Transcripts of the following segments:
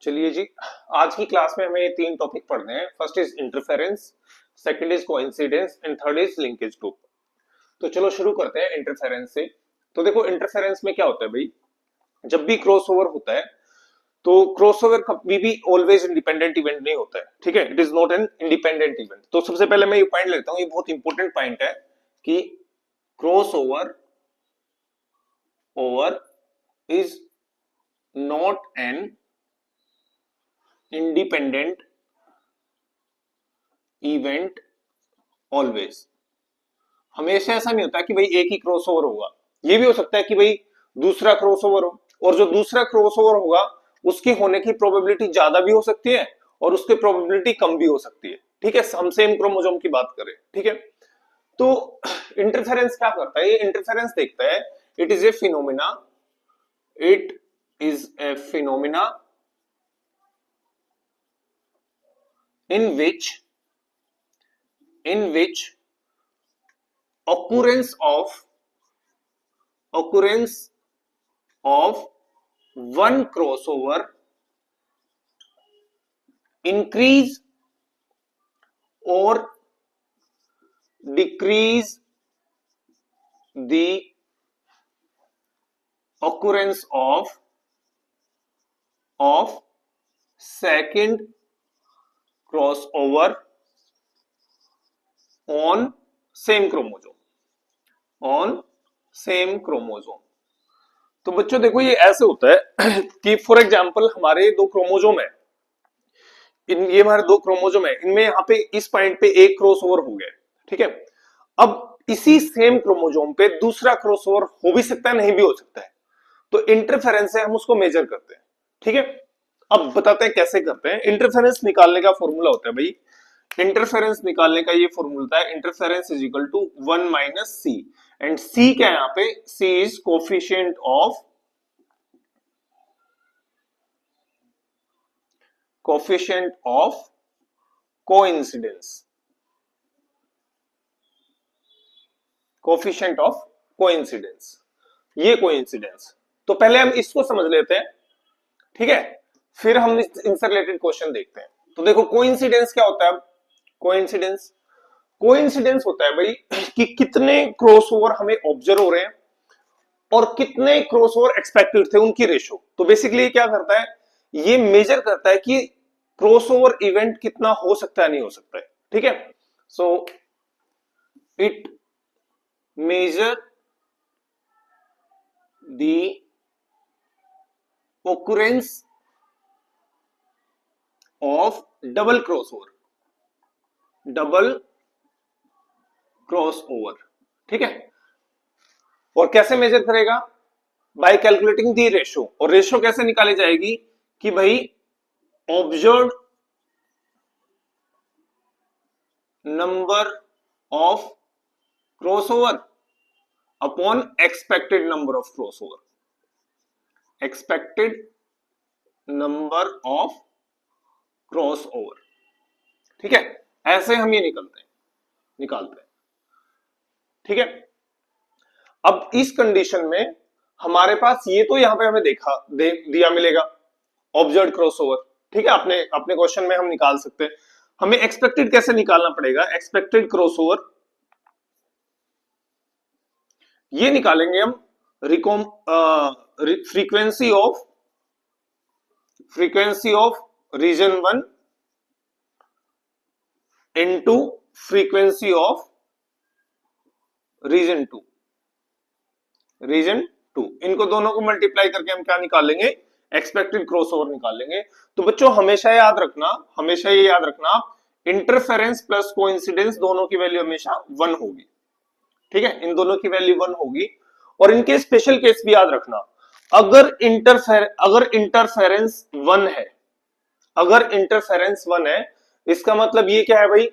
चलिए जी। आज की क्लास में हमें ये तीन टॉपिक पढ़ने हैं। First is interference, second is coincidence and third is linkage group. तो चलो शुरू करते हैं इंटरफेरेंस से। तो देखो इंटरफेरेंस में क्या होता है भाई, जब भी क्रॉसओवर होता है तो क्रॉसओवर कभी भी ऑलवेज इंडिपेंडेंट इवेंट नहीं होता है। ठीक है, it is not an independent event. तो सबसे पहले मैं ये पॉइंट लेता हूं, ये बहुत इंपॉर्टेंट पॉइंट है कि crossover over is not an independent event always. हमेशा ऐसा नहीं होता कि भाई एक ही क्रॉसओवर होगा, ये भी हो सकता है कि भाई दूसरा क्रॉसओवर हो, और जो दूसरा क्रॉसओवर होगा उसकी होने की प्रोबेबिलिटी ज्यादा भी हो सकती है और उसकी प्रोबेबिलिटी कम भी हो सकती है। ठीक है, हम सेम क्रोमोसोम की बात करें। ठीक है, तो इंटरफेरेंस क्या करता है, ये इंटरफेरेंस देखता है, it is a phenomena, it is a phenomena in which occurrence of one crossover increase or decrease the occurrence of second crossover on same chromosome। तो बच्चों देखो ये ऐसे होता है कि फॉर एग्जांपल हमारे दो क्रोमोसोम है, ये हमारे दो क्रोमोसोम है, इनमें यहाँ पे इस पॉइंट पे एक क्रॉसओवर हो गया। ठीक है, अब इसी सेम क्रोमोसोम पे दूसरा क्रॉसओवर हो भी सकता है, नहीं भी हो सकता है। तो इंटरफेरेंस है, हम उसको मेजर करते हैं। ठीक है, अब बताते हैं कैसे करते हैं। इंटरफेरेंस निकालने का फॉर्मूला होता है भाई, इंटरफेरेंस निकालने का ये फॉर्मूला है, interference is equal to 1 minus C. And C क्या है यहाँ पे, C is coefficient of coincidence, coefficient of coincidence, ये कोइंसिडेंस। तो पहले हम इसको समझ लेते हैं। ठीक है, फिर हम इनसे रिलेटेड क्वेश्चन देखते हैं। तो देखो कोइंसिडेंस क्या होता है। अब कोइंसिडेंस कोइंसिडेंस होता है भाई कि कितने क्रॉसओवर हमें ऑब्जर्व हो रहे हैं और कितने क्रॉसओवर एक्सपेक्टेड थे, उनकी रेशो। तो बेसिकली ये क्या करता है, ये मेजर करता है कि क्रॉसओवर इवेंट कितना हो सकता है, नहीं हो सकता है। ठीक है, so it measure the occurrence of double crossover. ठीक है, और कैसे मेजर करेगा, बाय कैलकुलेटिंग दी रेशो। और रेशो कैसे निकाली जाएगी कि भाई observe number of crossover upon expected number of crossover, expected number of crossover. ठीक है, ऐसे हम ये निकालते हैं। ठीक है, अब इस कंडीशन में हमारे पास ये तो यहां पे हमें दिया मिलेगा ऑब्जर्व क्रॉसओवर। ठीक है, अपने अपने क्वेश्चन में हम निकाल सकते हैं। हमें एक्सपेक्टेड कैसे निकालना पड़ेगा, एक्सपेक्टेड क्रॉसओवर ये निकालेंगे हम frequency of region 1 into frequency of region 2। इनको दोनों को मल्टीप्लाई करके हम क्या निकालेंगे, एक्सपेक्टेड क्रॉसओवर निकालेंगे। तो बच्चों हमेशा ये याद रखना, इंटरफेरेंस प्लस कोइंसिडेंस दोनों की वैल्यू हमेशा 1 होगी। ठीक है, इन दोनों की वैल्यू 1 होगी। और इनके स्पेशल केस भी याद रखना, अगर इंटरफेरेंस 1 है, अगर इंटरफेरेंस 1 है, इसका मतलब ये क्या है भाई,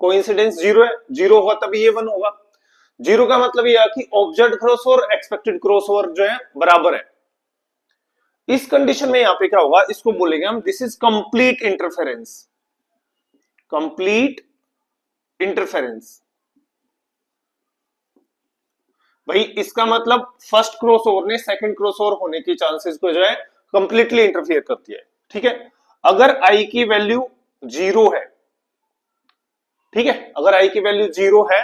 कोइंसिडेंस 0 है, 0 होगा तभी ये 1 होगा। 0 का मतलब यह कि ऑब्जर्व क्रॉसओवर और एक्सपेक्टेड क्रॉसओवर जो है बराबर है। इस कंडीशन में यहां पे क्या होगा, इसको बोलेंगे हम दिस इज कंप्लीट इंटरफेरेंस। भाई इसका मतलब फर्स्ट क्रॉसओवर ने सेकंड क्रॉसओवर होने की चांसेस को जो है कंप्लीटली इंटरफियर करती है। ठीक है, अगर आई की वैल्यू 0 है, ठीक है, अगर आई की वैल्यू 0 है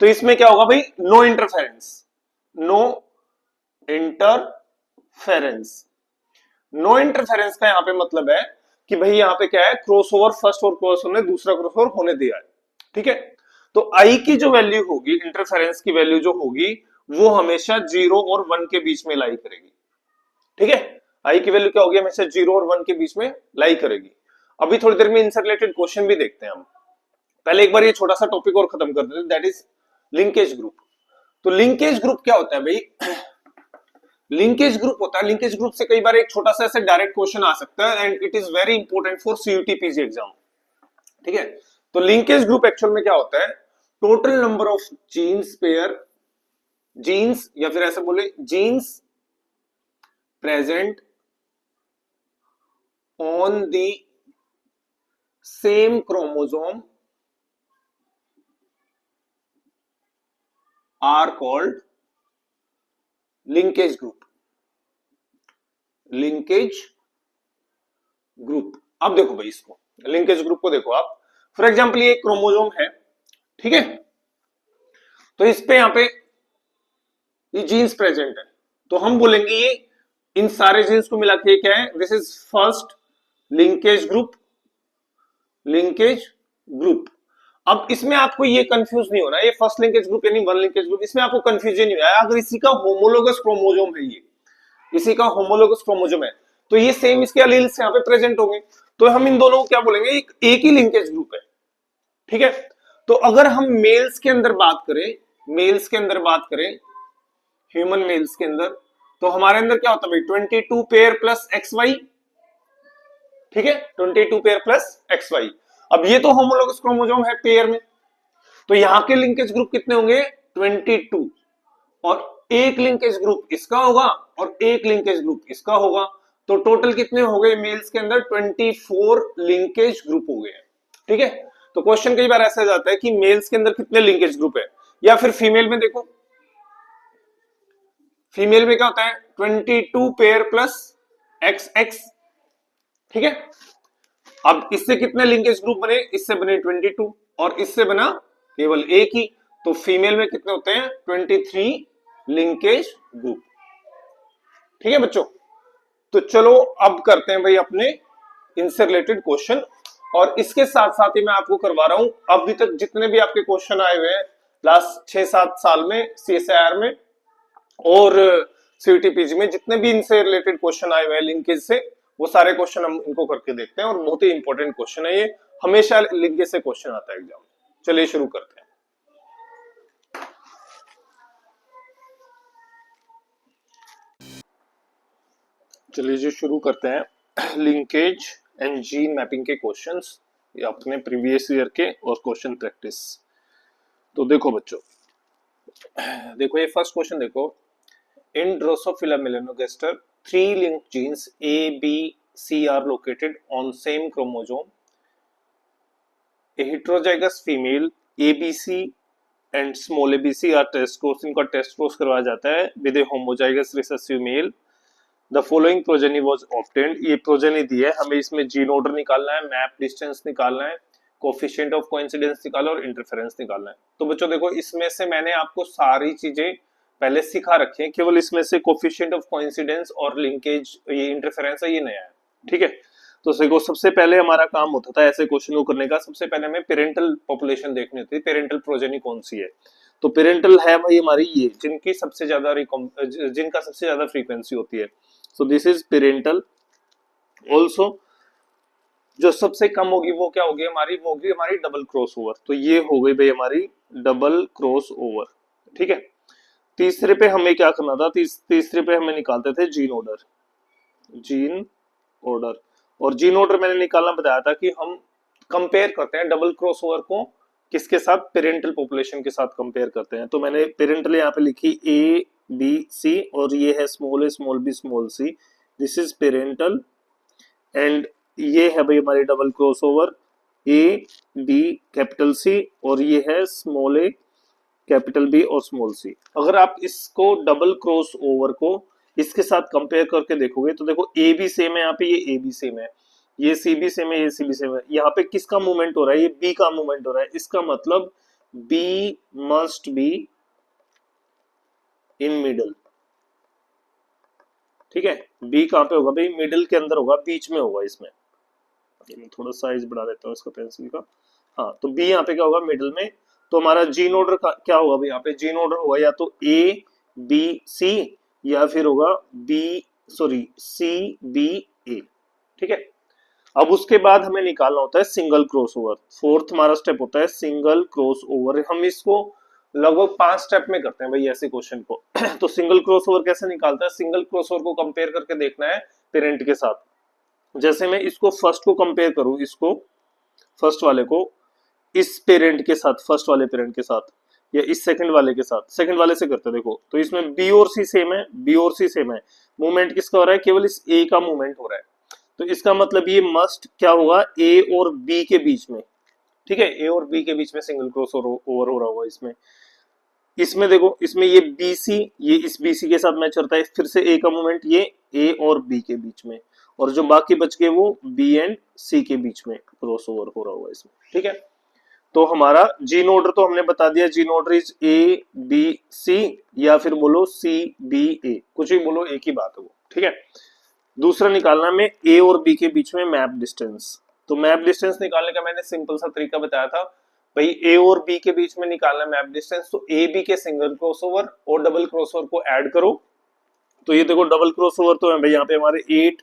तो इसमें क्या होगा भाई, no interference, no interference. No interference का यहां पे मतलब है कि भाई यहां पे क्या है, क्रॉसओवर फर्स्ट और क्रॉसओवर ने दूसरा क्रॉसओवर होने दिया है, ठीक है। तो आई की जो वैल्यू होगी, इंटरफेरेंस की वैल्यू जो होगी, वो हमेशा 0 और 1 के बीच में लाई करेगी, ठीक है। आई की वैल्यू क्या होगी, हमेशा 0 और 1 के बीच में लाई करेगी। अभी थोड़ी देर में इनसे रिलेटेड क्वेश्चन भी देखते हैं हम। पहले एक बार ये छोटा सा टॉपिक और खत्म कर देते हैं, दैट इज लिंकेज ग्रुप। तो लिंकेज ग्रुप क्या होता है भाई, लिंकेज ग्रुप होता है, लिंकेज ग्रुप से कई बार एक छोटा सा ऐसे डायरेक्ट क्वेश्चन आ सकता है and it is very important for CUET PG exam, ठीक है। तो लिंकेज ग्रुप एक्चुअल में क्या होता है, total number of genes pair, genes या फिर ऐसे बोले genes present on the same chromosome are called linkage group, linkage group. अब देखो भाई, इसको लिंकेज ग्रुप को देखो आप, फॉर एग्जांपल ये क्रोमोसोम है, ठीक है, तो इस पे यहां पे ये जीन्स प्रेजेंट है, तो हम बोलेंगे ये इन सारे जीन्स को मिला के क्या है, this is first linkage group, linkage group. अब इसमें आपको ये कंफ्यूज नहीं होना, ये फर्स्ट लिंकेज ग्रुप यानी वन लिंकेज ग्रुप, इसमें आपको कंफ्यूजन नहीं आया। अगर इसी का होमोलोगस क्रोमोसोम है, ये इसी का होमोलोगस क्रोमोसोम है, तो ये सेम इसके एलील्स यहाँ पे प्रेजेंट होंगे, तो हम इन दोनों को क्या बोलेंगे, एक ही लिंकेज ग्रुप है, ठीक है। तो अगर हम मेल्स के अंदर बात करें, मेल्स के अंदर बात करें, ह्यूमन मेल्स के अंदर, तो हमारे अंदर क्या होता है भाई, 22 पेयर प्लस एक्स वाई, ठीक है, 22 पेयर प्लस एक्स वाई। अब ये तो होमोलोगस क्रोमोसोम है पेयर में, तो यहां के लिंकेज ग्रुप कितने होंगे, 22, और एक लिंकेज ग्रुप इसका होगा और एक लिंकेज ग्रुप इसका होगा, तो टोटल कितने हो गए मेल्स के अंदर, 24 लिंकेज ग्रुप हो गए, ठीक है। तो क्वेश्चन कई बार ऐसा आ जाता है कि मेल्स के अंदर कितने लिंकेज ग्रुप है, या फिर फीमेल में देखो, फीमेल में क्या होता है, 22 पेयर प्लस एक्स एक्स, ठीक है। अब इससे कितने लिंकेज ग्रुप बने, इससे बने 22 और इससे बना केवल एक ही, तो फीमेल में कितने होते हैं, 23 लिंकेज ग्रुप, ठीक है बच्चों। तो चलो अब करते हैं भाई अपने इनसे रिलेटेड क्वेश्चन, और इसके साथ साथ ही मैं आपको करवा रहा हूं अभी तक जितने भी आपके क्वेश्चन आए हुए हैं लास्ट 6-7 साल में सीएसआईआर में और सीयूटीपीजी में, जितने भी इनसे रिलेटेड क्वेश्चन आए हुए हैं लिंकेज से, वो सारे क्वेश्चन हम इनको करके देखते हैं, और बहुत ही इंपॉर्टेंट क्वेश्चन है ये, हमेशा लिंकेज से क्वेश्चन आता है एग्जाम। चलिए शुरू करते हैं। चलिए जी शुरू करते हैं लिंकेज एंड जीन मैपिंग के क्वेश्चंस, ये अपने प्रीवियस ईयर के और क्वेश्चन प्रैक्टिस। तो देखो बच्चों, देखो ये फर्स्ट क्वेश्चन देखो, इन Drosophila melanogaster 3 linked genes A, B, C are located on same chromosome. A heterozygous female ABC and small abc are test cross, इनका टेस्ट क्रॉस करवाया जाता है with a homozygous recessive male. The following progeny was obtained. ये progeny दी है, हमें इसमें gene order निकालना है, मैप डिस्टेंस निकालना है, कोफिशिएंट ऑफ कोइंसिडेंस निकालना और इंटरफेरेंस निकालना है। तो बच्चों देखो, इसमें से मैंने आपको सारी चीजें पहले सिखा रखी है, केवल इसमें से कोफिशिएंट ऑफ कोइंसिडेंस और लिंकेज, ये इंटरफेरेंस है, ये नया है, ठीक है। तो देखो सबसे पहले हमारा काम होता था ऐसे क्वेश्चन को करने का, सबसे पहले हमें पेरेंटल पॉपुलेशन देखनी होती है, पेरेंटल प्रोजेनी कौन सी है। तो पेरेंटल है भाई हमारी ये, जिनकी सबसे ज्यादा जिनका सबसे ज्यादा फ्रीक्वेंसी होती है, so this is parental. Also जो सबसे कम होगी वो क्या होगी हमारी, वो होगी हमारी डबल क्रॉस ओवर, तो ये हो गई भाई हमारी डबल क्रॉस ओवर, ठीक है। तीसरे पे हमें क्या करना था, तीसरे पे हमें निकालते थे जीन ऑर्डर, जीन ऑर्डर, और जीन ऑर्डर मैंने निकालना बताया था कि हम कंपेयर करते हैं डबल क्रॉस ओवर को किसके साथ, पेरेंटल पॉपुलेशन के साथ कंपेयर करते हैं। तो मैंने पेरेंटल यहाँ पे लिखी ए बी सी, और ये है small A small B small C, this is parental, and ये है भाई हमारी double cross over A B capital C, और ये है स्मॉल ए कैपिटल बी और स्मॉल सी। अगर आप इसको डबल क्रॉस ओवर को इसके साथ कंपेयर करके देखोगे तो देखो ए भी सेम है, यहाँ पे ये ए भी सेम है, ये सी भी सेम है, ये सी भी सेम है। यहाँ पे किसका मूवमेंट हो रहा है, ये बी का मूवमेंट हो रहा है। इसका मतलब B must be in middle. ठीक है, बी कहाँ पे होगा भाई, मिडल के अंदर होगा, बीच में होगा इसमें। थोड़ा साइज बढ़ा देता हूँ इसका पेंसिल का। हाँ, तो बी यहाँ पे क्या होगा, मिडल में। तो हमारा जीन ऑर्डर क्या होगा भाई, यहाँ पे जीन ऑर्डर होगा या तो ए बी सी या फिर होगा सी बी ए। ठीक है, अब उसके बाद हमें निकालना होता है सिंगल क्रॉस ओवर। फोर्थ हमारा स्टेप होता है सिंगल क्रॉस ओवर। हम इसको लगभग 5 स्टेप में करते हैं भाई ऐसे क्वेश्चन को। तो सिंगल क्रॉस ओवर कैसे निकालता है, सिंगल क्रॉस ओवर को कंपेयर करके देखना है पेरेंट के साथ। जैसे मैं इसको फर्स्ट को कंपेयर करूं, इसको फर्स्ट वाले को इस पेरेंट के साथ, फर्स्ट वाले पेरेंट के साथ, या इस सेकंड वाले के साथ, सेकंड वाले से करते देखो, तो इसमें बी और सी सेम है, बी और सी सेम है। मूवमेंट किसका हो रहा है, केवल इस ए का मूवमेंट हो रहा है। तो इसका मतलब ये मस्ट क्या होगा, ए और बी के बीच में। ठीक है, ए और बी के बीच में सिंगल क्रॉस ओवर हो रहा होगा इसमें। इसमें देखो, इसमें ये बीसी, ये इस बीसी के साथ मैच करता है, फिर से ए का मूवमेंट ये ए और बी के बीच में, और जो बाकी बच गए वो बी एंड सी के बीच में क्रॉस ओवर हो रहा होगा इसमें। ठीक है, तो हमारा जीन ऑर्डर तो हमने बता दिया, gene order is A B C या फिर बोलो सी बी ए, कुछ भी बोलो, एक ही बात है वो। ठीक है, दूसरा निकालना में ए और बी के बीच में मैप डिस्टेंस। तो मैप डिस्टेंस निकालने का मैंने सिंपल सा तरीका बताया था भाई, ए और बी के बीच में निकालना मैप डिस्टेंस। तो ए बी के सिंगल क्रॉसओवर और डबल क्रॉसओवर को ऐड करो। तो ये देखो डबल क्रॉसओवर तो है भाई यहाँ पे हमारे 8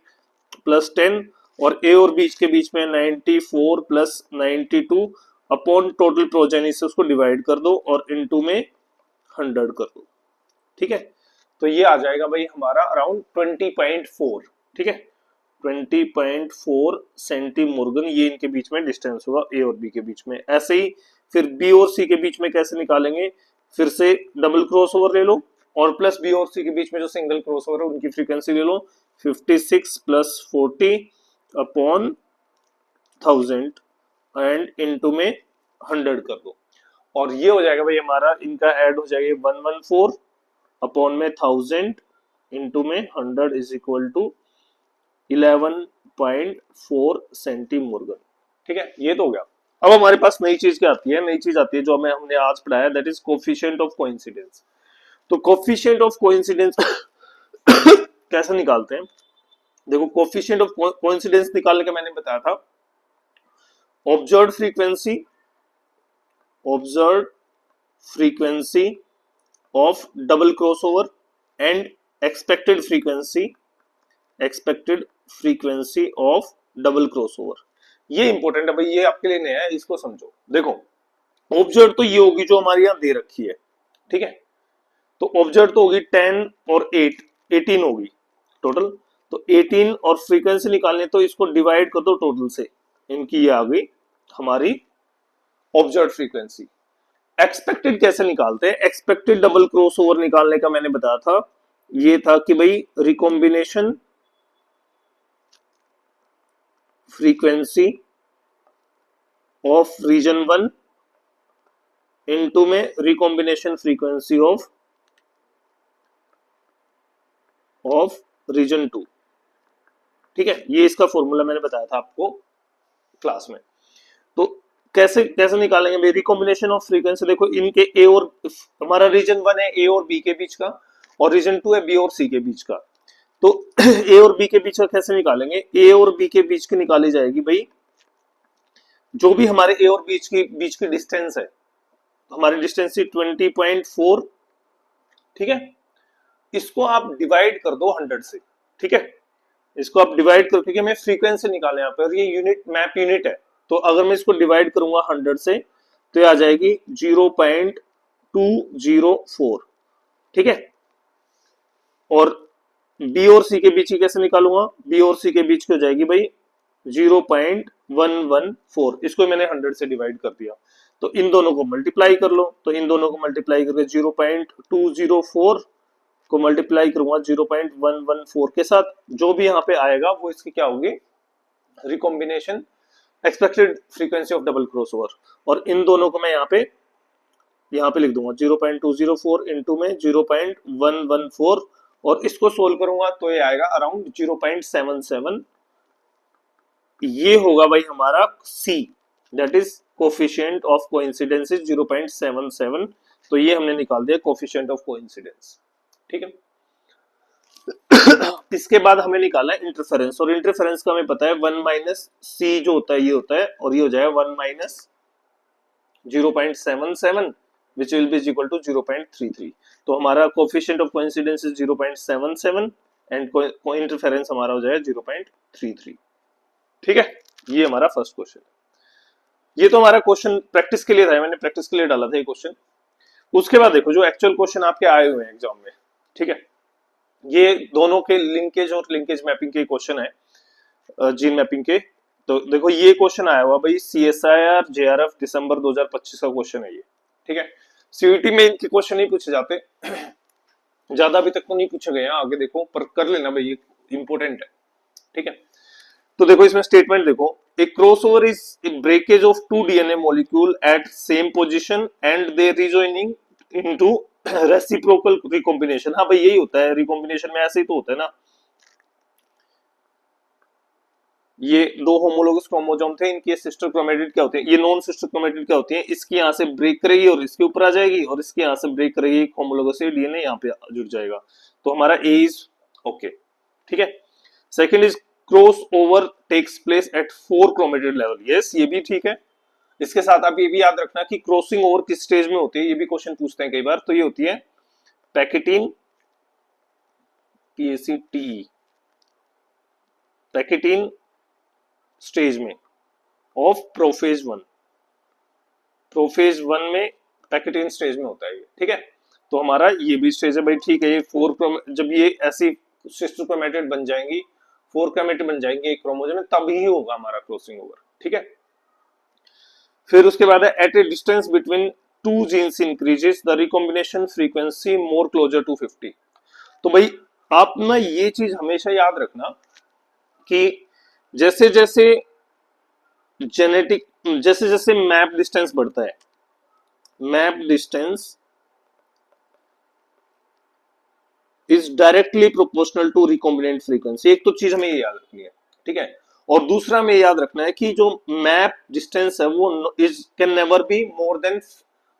+ 10, और ए और बीच के बीच में 94 + 92 अपॉन टोटल प्रोजेनी से उसको डिवाइड कर दो और इनटू में 100 कर दो। ठीक है, तो ये आ जाएगा भाई हमारा अराउंड 20.4। ठीक है, 20.4 सेंटीमोर्गन, ये इनके बीच में डिस्टेंस होगा ए और बी के बीच में। ऐसे ही फिर बी और सी के बीच में कैसे निकालेंगे, फिर से डबल क्रॉस ओवर ले लो और प्लस बी और सी के बीच में जो सिंगल क्रॉस ओवर है उनकी फ्रीक्वेंसी ले लो, 56 + 40 अपॉन 1000 एंड इनटू में 100 कर दो, और ये हो जाएगा भाई हमारा, इनका ऐड हो जाएगा 114 अपॉन में 1000 इनटू में 100 इज इक्वल टू 11.4 सेंटीमोर्गन। ठीक है, ये तो हो गया। अब हमारे पास नई चीज क्या आती है, नई चीज आती है जो हमें हमने आज पढ़ाया, that is coefficient of coincidence. तो कोफिशिएंट ऑफ कोइंसिडेंस कैसे निकालते हैं, देखो कोफिशिएंट ऑफ कोइंसिडेंस निकालने का मैंने बताया था, observed frequency of double crossover and expected frequency of double crossover. ये इंपॉर्टेंट है भाई, ये आपके लिए नया है, इसको समझो। देखो ऑब्जर्व तो ये होगी जो हमारी यहां दे रखी है। ठीक है, तो ऑब्जर्व तो होगी 10 और 8, 18 होगी टोटल। तो 18 और फ्रीक्वेंसी निकालने, तो इसको डिवाइड कर दो टोटल से, इनकी ये आ गई हमारी ऑब्जर्व फ्रीक्वेंसी। एक्सपेक्टेड कैसे निकालते हैं, एक्सपेक्टेड डबल क्रॉस ओवर निकालने का मैंने बताया था, ये था कि भाई recombination frequency of region 1 into में रिकॉम्बिनेशन फ्रीक्वेंसी ऑफ रीजन 2। ठीक है, ये इसका फॉर्मूला मैंने बताया था आपको क्लास में। तो कैसे कैसे निकालेंगे भाई रिकॉम्बिनेशन ऑफ फ्रीक्वेंसी, देखो इनके ए और, हमारा रीजन 1 है ए और बी के बीच का, और रीजन 2 है बी और सी के बीच का। तो ए और बी के बीच का कैसे निकालेंगे, ए और बी के बीच की निकाली जाएगी भाई, जो भी हमारे ए और बीच की डिस्टेंस है, हमारी डिस्टेंस 20.4। ठीक है, इसको आप डिवाइड कर दो 100 से। ठीक है, इसको आप डिवाइड करो, क्योंकि हमें फ्रीक्वेंसी निकालना है यहाँ पर, ये यूनिट मैप यूनिट है। तो अगर मैं इसको डिवाइड करूंगा 100 से, तो ये आ जाएगी 0.204। ठीक है, और बी और सी के बीच की कैसे निकालूंगा, बी और सी के बीच की हो जाएगी भाई 0.114, इसको मैंने 100 से डिवाइड कर दिया। तो इन दोनों को मल्टीप्लाई कर लो, तो इन दोनों को मल्टीप्लाई करके 0.204 को मल्टीप्लाई करूंगा 0.114 के साथ, जो भी यहाँ पे आएगा वो इसकी क्या होगी, recombination expected frequency of double crossover. और इन दोनों को मैं यहाँ पे लिख दूंगा 0.204 इनटू में 0.114 और इसको सोल्व करूंगा तो ये आएगा अराउंड 0.77। ये होगा भाई हमारा C, that is coefficient of coincidence is 0.77। तो ये हमने निकाल दिया कोफिशिएंट ऑफ कोइंसिडेंस। ठीक है। इसके बाद हमें निकालना है इंटरफेरेंस, और इंटरफेरेंस का हमें पता है 1 माइनस सी जो होता है ये होता है, और ये हो जाएगा 1 minus 0.77 which will be equal to 0.33। तो हमारा coefficient of coincidence is 0.77 and interference हमारा हो जाएगा 0.33। ठीक है, ये हमारा फर्स्ट क्वेश्चन। ये तो हमारा क्वेश्चन प्रैक्टिस के लिए था, मैंने प्रैक्टिस के लिए डाला था ये क्वेश्चन। उसके बाद देखो जो एक्चुअल क्वेश्चन आपके आए हुए हैं एग्जाम में, ठीक है, ये दोनों के लिंकेज और लिंकेज मैपिंग के क्वेश्चन है, जीन मैपिंग के। तो देखो ये क्वेश्चन आया हुआ भाई CSIR JRF दिसंबर 2025 का क्वेश्चन है ये। ठीक है, सीयूईटी में इनके क्वेश्चन नहीं पूछे जाते ज्यादा अभी तक तो नहीं पूछे गए हैं, आगे देखो पर कर लेना भाई, ये इंपॉर्टेंट है। ठीक है, तो देखो इसमें स्टेटमेंट देखो, a crossover is a breakage of two DNA molecule at same position and the rejoining into reciprocal recombination. हाँ भाई यही होता है रिकॉम्बिनेशन में, ऐसे ही तो होता है ना। ये दो होमोलोगस क्रोमोसोम थे, इनकी सिस्टर क्रोमेटिड क्या होती है, ये नॉन सिस्टर क्रोमेटिड क्या होती है, इसकी यहाँ से ब्रेक करेगी और इसके ऊपर आ जाएगी, और इसके यहाँ से ब्रेक करेगी होमोलोगस से DNA यहाँ पे जुड़ जाएगा। तो हमारा ए इज ओके। ठीक है, second is cross over takes place at 4 chromatid level. Yes, ये भी ठीक है। इसके साथ आप ये भी याद रखना कि क्रॉसिंग ओवर किस स्टेज में होती है, ये भी क्वेश्चन पूछते हैं कई बार। तो ये होती है पैकेटीन, PACTE, पैकेटीन स्टेज में ऑफ प्रोफेज 1। प्रोफेज 1 में पैकेटीन स्टेज में होता है ये। ठीक है, तो हमारा ये भी स्टेज है भाई। ठीक है, ये 4 जब ये ऐसी सिस्टर क्रोमेटिड बन जाएंगी, 4 क्रोमेटिड बन जाएंगे एक क्रोमोसोम में, तब ही होगा हमारा क्रॉसिंग ओवर। ठीक है, फिर उसके बाद है at a distance between two genes increases the recombination frequency more closer to 50। तो भाई आप ना ये चीज हमेशा याद रखना कि जैसे जैसे जेनेटिक, जैसे जैसे मैप डिस्टेंस बढ़ता है, map distance is directly proportional to recombinant frequency. एक तो चीज हमें ये याद रखनी है। ठीक है, और दूसरा हमें याद रखना है कि जो मैप डिस्टेंस है वो is can never be more than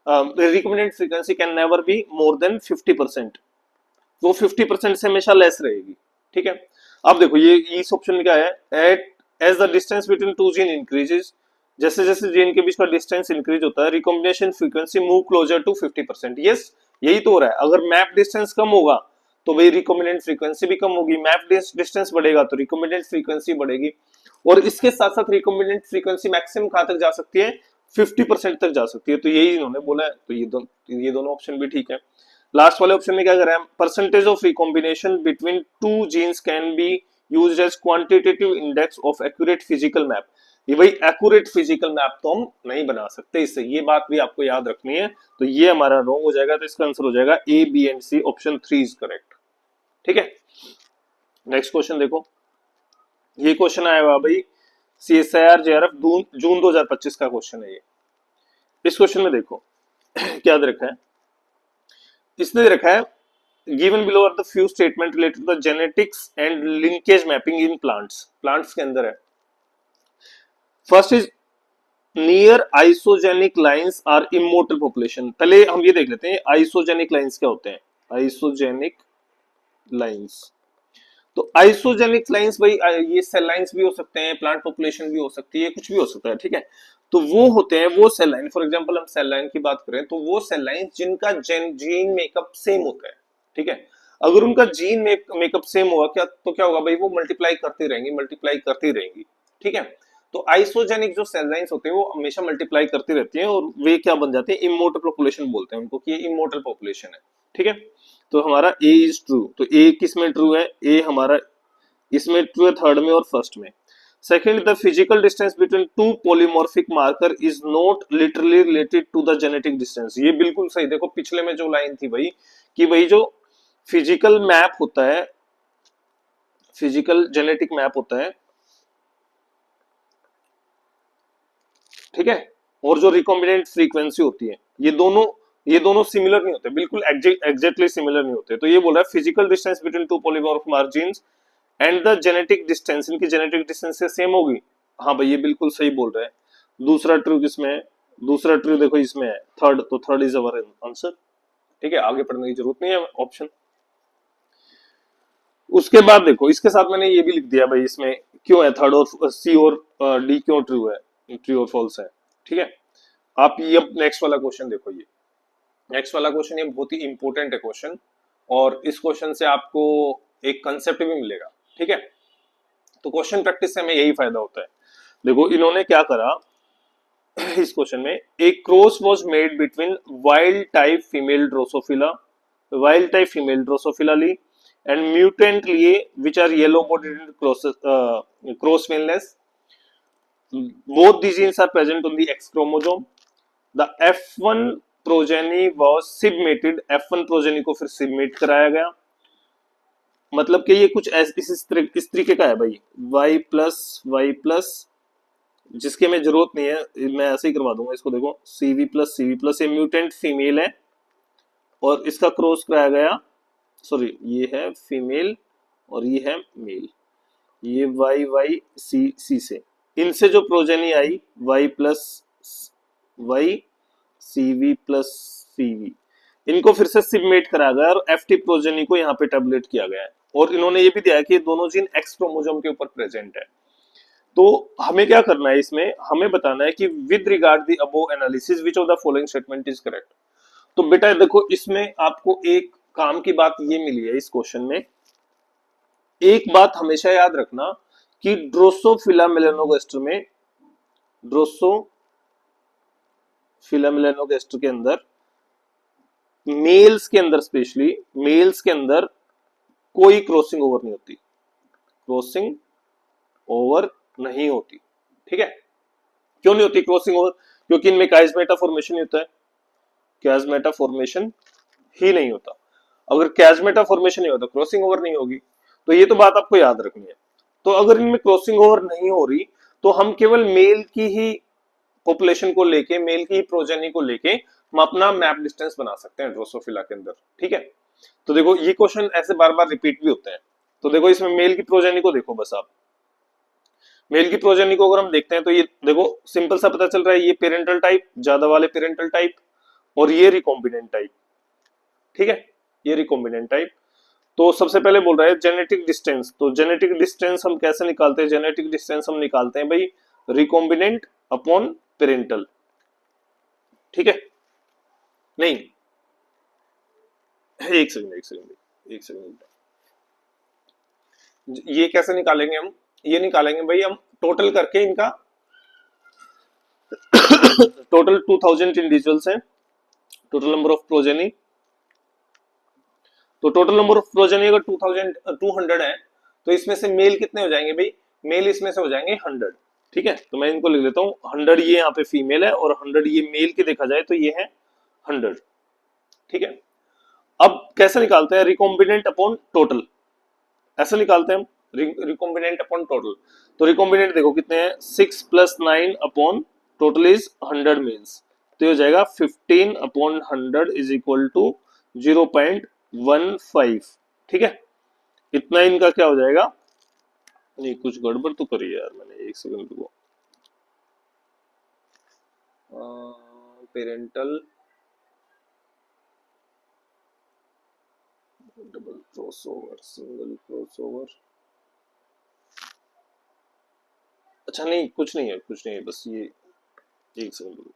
recombinant frequency can never be more than 50%। वो 50% से हमेशा लेस रहेगी। ठीक है, अब देखो ये इस ऑप्शन में क्या है, at as the distance between two gene increases, जैसे जैसे जीन के बीच का डिस्टेंस इंक्रीज होता है recombination frequency move closer to 50%। Yes, यही तो हो रहा है। अगर मैप डिस्टेंस कम होगा तो भाई रिकॉम्बिनेंट फ्रीक्वेंसी भी कम होगी, मैप डिस्टेंस बढ़ेगा तो रिकॉम्बिनेंट फ्रीक्वेंसी बढ़ेगी। और इसके साथ साथ रिकॉम्बिनेंट फ्रीक्वेंसी मैक्सिमम कहां तक जा सकती है, 50% तक जा सकती है। तो यही इन्होंने बोला है, तो ये दोनों ऑप्शन भी ठीक है। लास्ट वाले ऑप्शन में क्या कर रहे हैं, percentage of recombination between two genes can be used as quantitative index of accurate physical map. ये भाई एक्यूरेट फिजिकल मैप तो हम नहीं बना सकते इससे, ये बात भी आपको याद रखनी है। तो ये हमारा रॉन्ग हो जाएगा, तो इसका आंसर हो जाएगा A, B and C, option 3 is correct. ठीक है, नेक्स्ट क्वेश्चन देखो, ये क्वेश्चन आया हुआ भाई CSIR JRF जून 2025 का क्वेश्चन है ये। इस क्वेश्चन में देखो क्या दे रखा है, इसने दे रखा है given below are the few statement related to the genetics and linkage mapping in plants. Plants के अंदर है, first is near isogenic lines are immortal population. पहले हम ये देख लेते हैं आइसोजेनिक लाइंस क्या होते हैं। आइसोजेनिक लाइंस, तो आइसोजेनिक लाइंस भाई ये सेल लाइंस भी हो सकते हैं, प्लांट पॉपुलेशन भी हो सकती है, कुछ भी हो सकता है। ठीक है, तो वो होते हैं वो सेल लाइन, फॉर एग्जांपल हम सेल लाइन की बात करें तो वो सेल लाइन जिनका जीन मेकअप सेम होता है। ठीक है, अगर उनका जीन मेकअप सेम होगा क्या, तो क्या होगा भाई, वो मल्टीप्लाई करती रहेंगी, मल्टीप्लाई करती रहेंगी। ठीक है, तो आइसोजेनिक जो सेल लाइंस होते हैं वो हमेशा मल्टीप्लाई करती रहती हैं, और वे क्या बन जाते हैं, इमोर्टल पॉपुलेशन बोलते हैं उनको, कि ये इमोर्टल पॉपुलेशन है। ठीक है, तो हमारा ए इज ट्रू, तो ए किस में ट्रू है, ए हमारा इसमें ट्रू है, थर्ड में और फर्स्ट में। Second, the physical distance between two polymorphic marker is not literally related to the genetic distance. ये बिल्कुल सही। देखो पिछले में जो लाइन थी भाई कि भाई जो फिजिकल मैप होता है, फिजिकल जेनेटिक मैप होता है, ठीक है, और जो रिकॉम्बिनेंट फ्रीक्वेंसी होती है, ये दोनों ये दोनों सिमिलर नहीं होते, बिल्कुल एग्जैक्टली सिमिलर नहीं होते। तो ये बोल रहा है physical distance between to polymorph margins and the genetic distance, इनकी जेनेटिक डिस्टेंस से सेम होगी। हाँ भाई ये बिल्कुल सही बोल रहे हैं। दूसरा ट्रू किसमें है? दूसरा ट्रू देखो इसमें है, थर्ड, तो थर्ड इज अवर आंसर। ठीक है, आगे पढ़ने की जरूरत नहीं है ऑप्शन। उसके बाद देखो इसके साथ मैंने ये भी लिख दिया भाई, इसमें क्यों है थर्ड और सी और डी क्यों ट्रू है, ट्रू और फॉल्स है। ठीक है, आप ये अब नेक्स्ट वाला क्वेश्चन देखो, ये नेक्स्ट वाला क्वेश्चन ये बहुत ही इंपॉर्टेंट है क्वेश्चन, और इस क्वेश्चन से आपको एक कंसेप्ट भी मिलेगा। ठीक है, तो क्वेश्चन प्रैक्टिस से हमें यही फायदा होता है। देखो इन्होंने क्या करा इस क्वेश्चन में, एक cross was made between wild type female drosophila ली एंड म्यूटेंट लिए which are yellow bodied cross veinless, both the genes are present on the X chromosome. The F1 progeny was submitted, F1 progeny को फिर submit कराया गया। मतलब कि ये कुछ इस तरीके का है भाई, y प्लस जिसके में जरूरत नहीं है, मैं ऐसे ही करवा दूंगा इसको। देखो CV प्लस, ये म्यूटेंट फीमेल है और इसका क्रॉस कराया गया, सॉरी ये है फीमेल और ये है मेल, ये YYC से, इनसे जो प्रोजेनी आई Y plus Y CV plus CV, इनको फिर से सिबमेट कराया गया और FT प्रोजेनी को यहाँ पे टैबलेट किया गया है। और इन्होंने ये भी दिया है कि दोनों जीन एक्स क्रोमोसोम के ऊपर प्रेजेंट है। तो हमें क्या करना है इसमें, हमें बताना है कि with regard the above analysis which of the following statement is correct. तो बेटा देखो इसमें आपको एक काम की बात ये मिली है इस क्वेश्चन में, एक बात हमेशा याद रखना कि ड्रोसोफिला मेलानोगास्टर में, ड्रोसोफिला मेलानोगास्टर के अंदर, मेल्स के अंदर, स्पेशली मेल्स के अंदर कोई क्रॉसिंग ओवर नहीं होती, क्रॉसिंग ओवर नहीं होती। ठीक है, क्यों नहीं होती क्रॉसिंग ओवर? क्योंकि इनमें कैजमेटा फॉर्मेशन होता है, कैजमेटा फॉर्मेशन ही नहीं होता। अगर कैजमेटा फॉर्मेशन नहीं होता क्रॉसिंग ओवर नहीं होगी, तो ये तो बात आपको याद रखनी है। तो अगर इनमें क्रॉसिंग ओवर नहीं हो रही तो हम केवल मेल की ही पॉपुलेशन को लेके, मेल की ही प्रोजेनी को लेके हम अपना मैप डिस्टेंस बना सकते हैं ड्रोसोफिला के अंदर। ठीक है, तो देखो ये क्वेश्चन ऐसे बार बार रिपीट भी होते हैं। तो देखो इसमें मेल की प्रोजेनी को देखो, बस आप मेल की प्रोजेनी को अगर हम देखते हैं तो ये देखो सिंपल सा पता चल रहा है, ये पेरेंटल टाइप, ज्यादा वाले पेरेंटल टाइप, और ये रिकॉम्बिनेंट टाइप। ठीक है, ये रिकॉम्बिनेंट टाइप। तो सबसे पहले बोल रहा है जेनेटिक डिस्टेंस, तो जेनेटिक डिस्टेंस हम कैसे निकालते हैं? जेनेटिक डिस्टेंस हम निकालते हैं भाई रिकॉम्बिनेंट अपॉन पेरेंटल। ठीक है, नहीं एक सेकंड, ये कैसे निकालेंगे हम? ये निकालेंगे भाई हम टोटल करके इनका, टोटल 2000 इंडिविजुअल्स हैं, टोटल नंबर ऑफ प्रोजेनी। तो टोटल नंबर ऑफ प्रोजेनी अगर 2200 है तो इसमें से मेल कितने हो जाएंगे भाई? मेल इसमें से हो जाएंगे 100। ठीक है, तो मैं इनको लिख लेता हूँ 100, ये यहाँ पे फीमेल है और 100 ये मेल की देखा जाए तो ये है 100। ठीक है, अब कैसे निकालते हैं? रिकॉम्बिनेंट अपॉन टोटल, ऐसे निकालते हैं हम, रिकॉम्बिनेंट अपॉन टोटल। तो रिकॉम्बिनेंट देखो कितने हैं, 6 + 9 अपॉन टोटल इज 100 मेल्स, तो ये हो जाएगा 15 अपॉन 100 इज इक्वल टू 0.15। ठीक है, इतना इनका क्या हो जाएगा? नहीं कुछ गड़बड़ तो करी यार मैंने, एक सेकंड रुको। Parental double crossover, single crossover, अच्छा नहीं कुछ नहीं है, बस ये एक सेकंड रुको,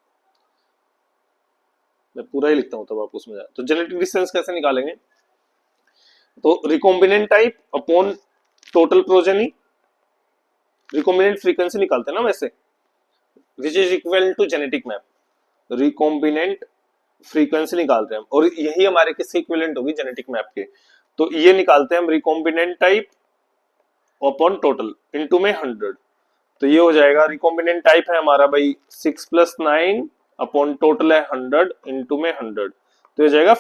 मैं पूरा ही लिखता हूँ तब आप उसमें जाए। तो जेनेटिक डिस्टेंस कैसे निकालेंगे? तो recombinant type upon total progeny, recombinant frequency निकालते हैं ना वैसे, which is equal to genetic map, recombinant frequency निकालते हैं हम, और यही हमारे किसके इक्विवेलेंट होगी? जेनेटिक मैप के। तो ये निकालते हैं हम recombinant type upon total into में 100, तो ये हो जाएगा रिकॉम्बिनेंट टाइप है हमारा भाई 6 + 9 अपॉन टोटल है 100 इनटू में 100, तो ये जाएगा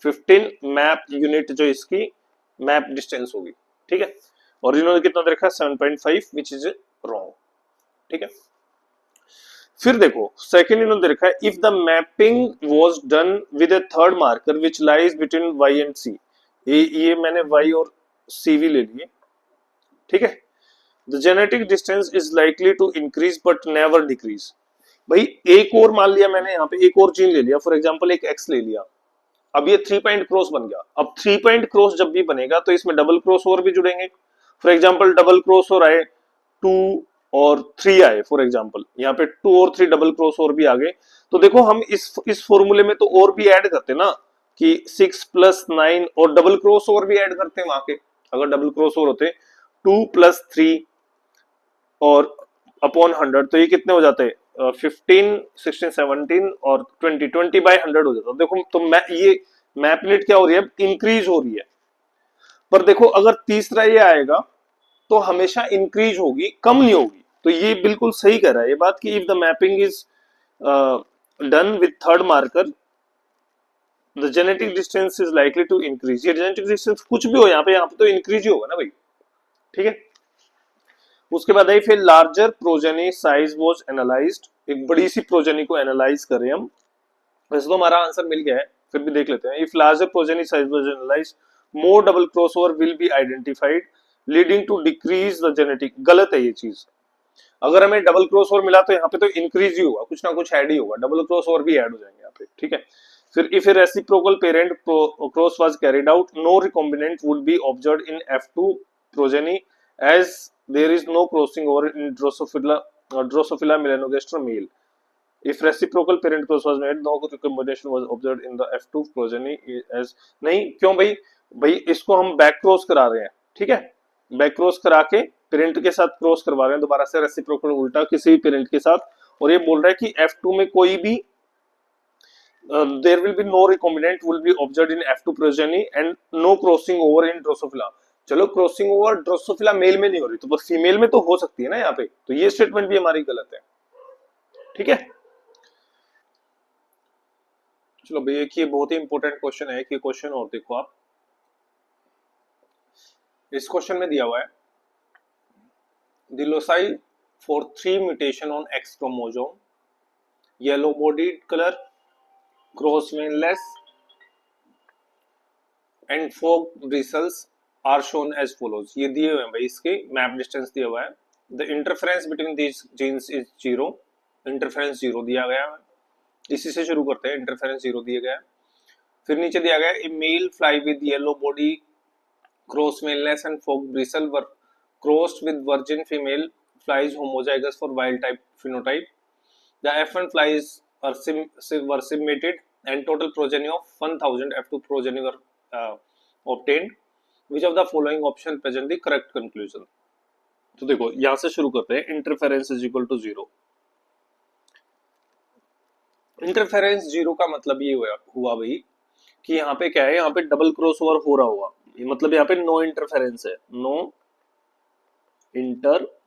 15 मैप यूनिट जो इसकी मैप डिस्टेंस होगी। ठीक है, और इन्होंने कितना दे रखा है? 7.5 विच इज रॉन्ग। ठीक है, फिर देखो सेकंड इन्होंने दे रखा है, if the mapping was done with a third marker which lies between Y and C. ये मैंने वाई और सी भी ले लिए, ठीक है। The genetic distance is likely to increase but never decrease. भाई एक और मान लिया मैंने यहाँ पे एक और जीन ले लिया, फॉर एग्जाम्पल एक एक्स ले लिया, अब ये 3 पॉइंट क्रॉस बन गया। अब 3 पॉइंट क्रॉस जब भी बनेगा तो इसमें डबल क्रॉस और भी जुड़ेंगे। फॉर एग्जाम्पल डबल क्रॉस और आए 2 और 3 आए, फॉर एग्जाम्पल यहाँ पे 2 और 3 डबल क्रॉस और भी आ गए। तो देखो हम इस फॉर्मूले में तो और भी ऐड करते ना कि 6 प्लस 9 और डबल क्रॉस और भी ऐड करते हैं वहां के, अगर डबल क्रॉस और होते 2 प्लस 3 और अपॉन 100, तो ये कितने हो जाते हैं 15 16 17 और 20 बाय 100 हो जाता है। देखो तो ये मैपलेट क्या हो रही है, इंक्रीज हो रही है। पर देखो अगर तीसरा ये आएगा तो हमेशा इंक्रीज होगी, कम नहीं होगी। तो ये बिल्कुल सही कह रहा है ये बात कि if the mapping is done with third marker the genetic distance is likely to increase. ये जेनेटिक डिस्टेंस कुछ भी हो यहाँ पे तो इंक्रीज ही होगा ना भाई, ठीक है। उसके बाद आई फिर larger progeny size was analysed, एक बड़ी सी प्रोजेनी को एनालाइज करें हम। वैसे तो हमारा आंसर मिल गया है, फिर भी देख लेते हैं। If larger progeny size was analysed more double crossover will be identified leading to decrease the genetic. गलत है ये चीज, अगर हमें डबल क्रॉसओवर मिला तो यहाँ पे तो इंक्रीज ही होगा, कुछ ना कुछ ऐड ही होगा, डबल क्रॉसओवर भी ऐड हो जाएंगे यहाँ पे, ठीक है। फिर if a reciprocal parent cross was carried out no recombinant would be observed in F2 progeny as there is no crossing over in Drosophila melanogaster male. If reciprocal parent cross was made, no recombination was observed in the F2 progeny as। नहीं क्यों भाई, भाई इसको हम back cross करा रहे हैं, ठीक है, बैक क्रॉस करा के पेरेंट के साथ क्रॉस करवा रहे हैं दोबारा से रेसिप्रोकल उल्टा किसी भी पेरेंट के साथ। और ये बोल रहा है कि F2 में कोई भी there will be no recombinant will be observed in F2 progeny and no crossing over in Drosophila। चलो क्रॉसिंग ओवर ड्रोसोफिला मेल में नहीं हो रही तो फीमेल में तो हो सकती है ना यहाँ पे, तो ये स्टेटमेंट भी हमारी गलत है, ठीक है। चलो भैया एक ये बहुत ही इंपॉर्टेंट क्वेश्चन है कि क्वेश्चन और देखो आप, इस क्वेश्चन में दिया हुआ है the loci for 3 mutation on X chromosome, yellow bodied colour, cross veinless and fork bristles are shown as follows. ये दिए हुए हैं भाई, इसके मैप डिस्टेंस दिया हुआ है। The interference between these genes is 0, interference 0 दिया गया है। इसी से शुरू करते हैं, इंटरफेरेंस 0 दिया गया है। फिर नीचे दिया गया है male fly with yellow body, cross veinless and fork bristle were crossed with virgin female flies homozygous for wild type phenotype. The F1 flies were sibmated and total progeny of 1000 F2 progeny were obtained। Which of the following option present the correct conclusion। तो देखो यहां से शुरू करते हैं, interference is equal to 0। Interference 0 का मतलब ये हुआ भाई कि यहाँ पे क्या है, यहाँ पे डबल क्रॉस ओवर हो रहा होगा, मतलब यहाँ पे नो इंटरफेरेंस है, नो इंटरफेरेंस।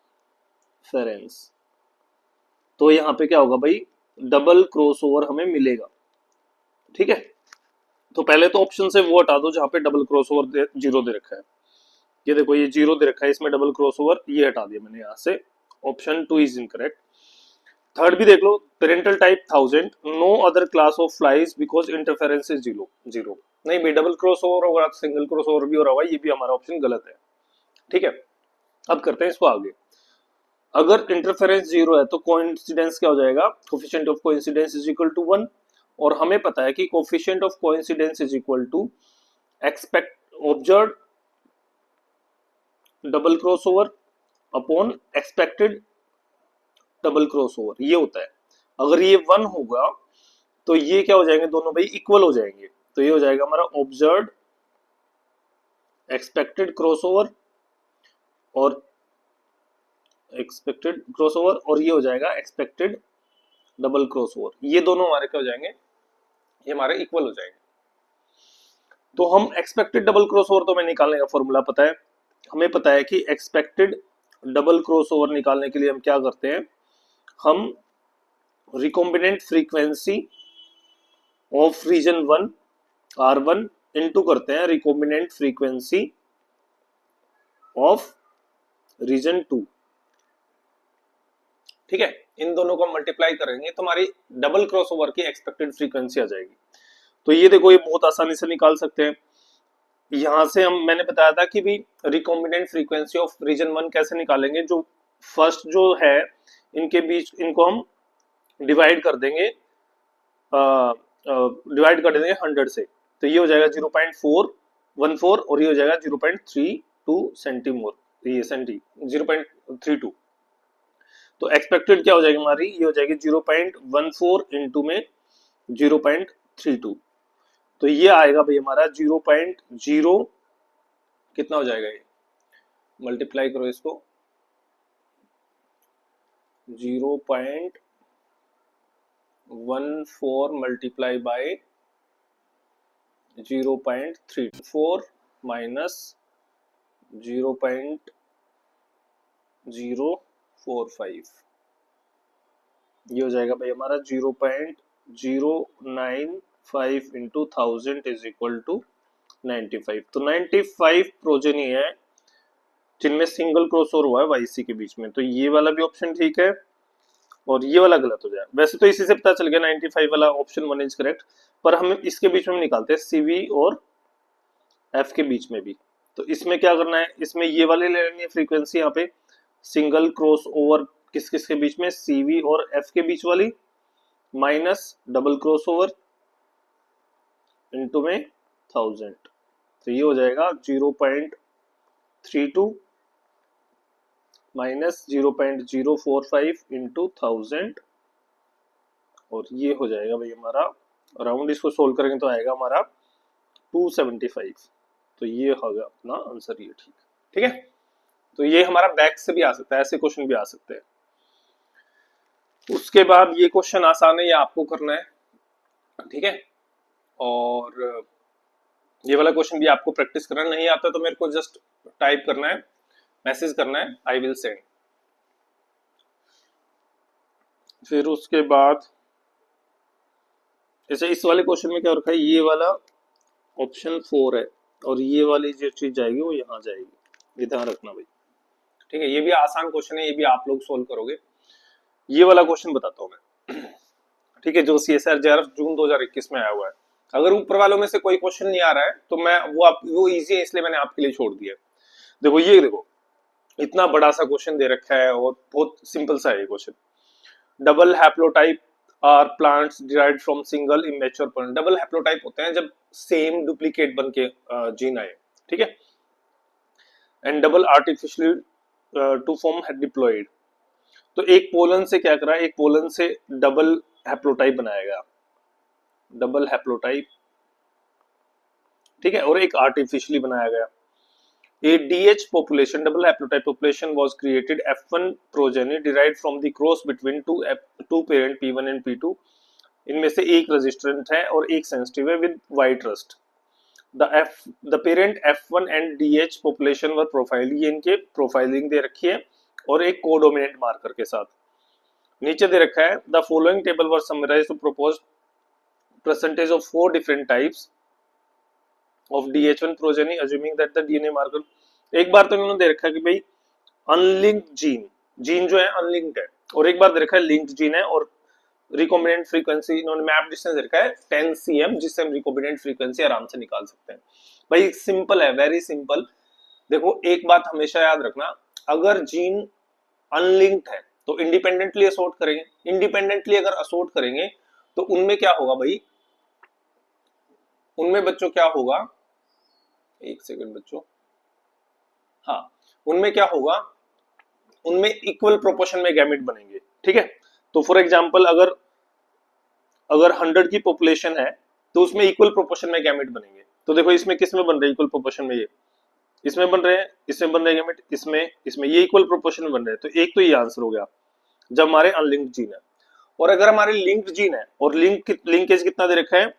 तो यहाँ पे क्या होगा भाई, डबल क्रॉस ओवर हमें मिलेगा, ठीक है। तो पहले तो ऑप्शन से वो हटा दो जहां पे डबल क्रॉसओवर 0 दे रखा है। ये देखो ये 0 दे रखा है, इसमें डबल क्रॉसओवर, ये हटा दिया मैंने यहाँ से, ऑप्शन 2 इज इनकरेक्ट। थर्ड भी देख लो, parental type 1000, no other class of flies because interference is 0। नहीं भाई डबल क्रॉसओवर होगा, सिंगल क्रॉसओवर भी हो रहा होगा, ये भी हमारा ऑप्शन गलत है, ठीक है। अब करते हैं इसको आगे। अगर इंटरफेरेंस 0 है तो कोइंसिडेंस क्या हो जाएगा, coefficient of coincidence is equal to 1। और हमें पता है कि coefficient of coincidence is equal to expect observe double crossover upon expected double crossover, ये होता है। अगर ये 1 होगा तो ये क्या हो जाएंगे, दोनों भाई इक्वल हो जाएंगे। तो ये हो जाएगा हमारा ऑब्जर्व एक्सपेक्टेड क्रॉसओवर और एक्सपेक्टेड क्रॉसओवर, और ये हो जाएगा एक्सपेक्टेड डबल क्रॉसओवर। ये दोनों हमारे क्या हो जाएंगे, ये हमारे इक्वल हो जाएंगे। तो हम एक्सपेक्टेड डबल क्रॉसओवर तो हमें निकालने का फॉर्मूला पता है। हमें पता है कि एक्सपेक्टेड डबल क्रॉसओवर निकालने के लिए हम क्या करते हैं, हम recombinant frequency of region 1 R1 into करते हैं रिकॉम्बिनेंट फ्रीक्वेंसी ऑफ रीजन 2 ठीक है, इन दोनों को मल्टीप्लाई करेंगे तो हमारी डबल क्रॉसओवर की एक्सपेक्टेड फ्रीक्वेंसी आ जाएगी। तो ये देखो ये बहुत आसानी से निकाल सकते हैं। यहां से हम मैंने बताया था कि भी रिकॉम्बिनेंट फ्रीक्वेंसी ऑफ रीजन 1 कैसे निकालेंगे, जो फर्स्ट जो है इनके बीच इनको हम डिवाइड कर देंगे, डिवाइड कर देंगे 100 से, तो ये हो जाएगा 0.414 और ये हो जाएगा 0.32 सेंटीमोर, ये सेंटी 0.32। तो एक्सपेक्टेड क्या हो जाएगी हमारी, ये हो जाएगी 0.14 इंटू में 0.32, तो ये आएगा भाई हमारा 0.0 कितना हो जाएगा, ये मल्टीप्लाई करो इसको 0.14 मल्टीप्लाई बाय 0.34 माइनस 0.045, ये हो जाएगा भाई हमारा 0.095 इंटू 1000 इज इक्वल टू 95। तो 95 प्रोजेनी है जिनमें सिंगल क्रॉसओवर हुआ है वाईसी के बीच में, तो ये वाला भी ऑप्शन ठीक है और ये वाला गलत हो जाए। वैसे तो इसी से पता चल गया 95 वाला ऑप्शन 1 इज करेक्ट, पर हम इसके बीच में निकालते हैं सीवी और एफ के बीच में भी। तो इसमें क्या करना है, इसमें ये वाले ले लेनी है फ्रीक्वेंसी, यहाँ पे सिंगल क्रॉस ओवर किस किस के बीच में, सीवी और एफ के बीच वाली, minus double cross over into में 1000, तो ये हो जाएगा 0.32 माइनस 0.045 इंटू 1000, और ये हो जाएगा भाई हमारा अराउंड, इसको सोल्व करेंगे तो आएगा हमारा 275। तो ये होगा अपना आंसर, ये ठीक ठीक है। तो ये हमारा बैक से भी आ सकता है, ऐसे क्वेश्चन भी आ सकते हैं। उसके बाद ये क्वेश्चन आसान है, ये आपको करना है, ठीक है, और ये वाला क्वेश्चन भी आपको प्रैक्टिस करना, नहीं आता तो मेरे को जस्ट टाइप करना है, मैसेज करना है, आई विल सेंड। फिर उसके बाद जैसे इस वाले क्वेश्चन में क्या रखा है, ये वाला ऑप्शन 4 है और ये वाली जो चीज जाएगी वो यहाँ जाएगी, ये ध्यान रखना भाई, ठीक है। ये भी आसान क्वेश्चन है, ये भी आप लोग सोल्व करोगे। ये वाला क्वेश्चन बताता हूँ मैं, ठीक है, जो CSIR JRF जून 2021 में आया हुआ है। अगर ऊपर वालों में से कोई क्वेश्चन नहीं आ रहा है तो मैं वो इजी है इसलिए मैंने आपके लिए छोड़ दिया। देखो ये देखो इतना बड़ा सा क्वेश्चन दे रखा है और बहुत सिंपल सा है ये question. Double haplotype are plants derived from single immature plant. Double haplotype होते हैं जब सेम डुप्लीकेट बन के जीन आए, ठीक है, and double artificially to form diploid. तो एक पोलन से क्या करा, एक पोलन से डबल हैप्लोटाइप बनाया गया, डबल हैप्लोटाइप, ठीक है, और एक आर्टिफिशियली बनाया गया। A DH population, double haplotype population, was created. F1 progeny derived from the cross between two parent P1 and P2. इनमें से एक रेजिस्टेंट है और एक सेंसिटिव है with wide rust. The parent F1 and DH population were profiled. ये इनके profiling दे रखी है और एक कोडोमिनेंट मार्कर के साथ। नीचे दे रखा है the following table were summarized to propose percentage of 4 different types of DH1 progeny assuming that the DNA marker। एक बार तो इन्होंने दे रखा है कि भाई अनलिंक्ड जीन जो है अनलिंक्ड है, और एक बार दे रखा है लिंक्ड जीन है, और रिकॉम्बिनेंट फ्रीक्वेंसी इन्होंने मैप डिस्टेंस दे रखा है 10 cm, जिससे हम रिकॉम्बिनेंट फ्रीक्वेंसी आराम से निकाल सकते हैं। भाई सिंपल है, वेरी सिंपल। देखो एक बात हमेशा याद रखना, अगर जीन अनलिंक्ड है तो इंडिपेंडेंटली असोर्ट करेंगे, इंडिपेंडेंटली अगर असोर्ट करेंगे तो उनमें क्या होगा भाई, उनमें बच्चों क्या होगा, एक सेकंड बच्चों, हाँ, उनमें क्या होगा, उनमें इक्वल प्रोपोर्शन में गैमेट बनेंगे, ठीक है। तो फॉर एग्जांपल अगर 100 की पॉपुलेशन है तो उसमें इक्वल प्रोपोर्शन में गैमेट बनेंगे। तो देखो इसमें किस में बन रहे हैं इक्वल प्रोपोर्शन में, ये इसमें बन रहे हैं, इसमें बन रहे हैं गैमेट, इसमें ये इक्वल प्रोपोर्शन में बन रहे हैं। तो एक तो ये आंसर हो गया जब हमारे अनलिंक्ड जीन है। और अगर हमारे लिंक्ड जीन है और लिंकेज कितना दे रखा है,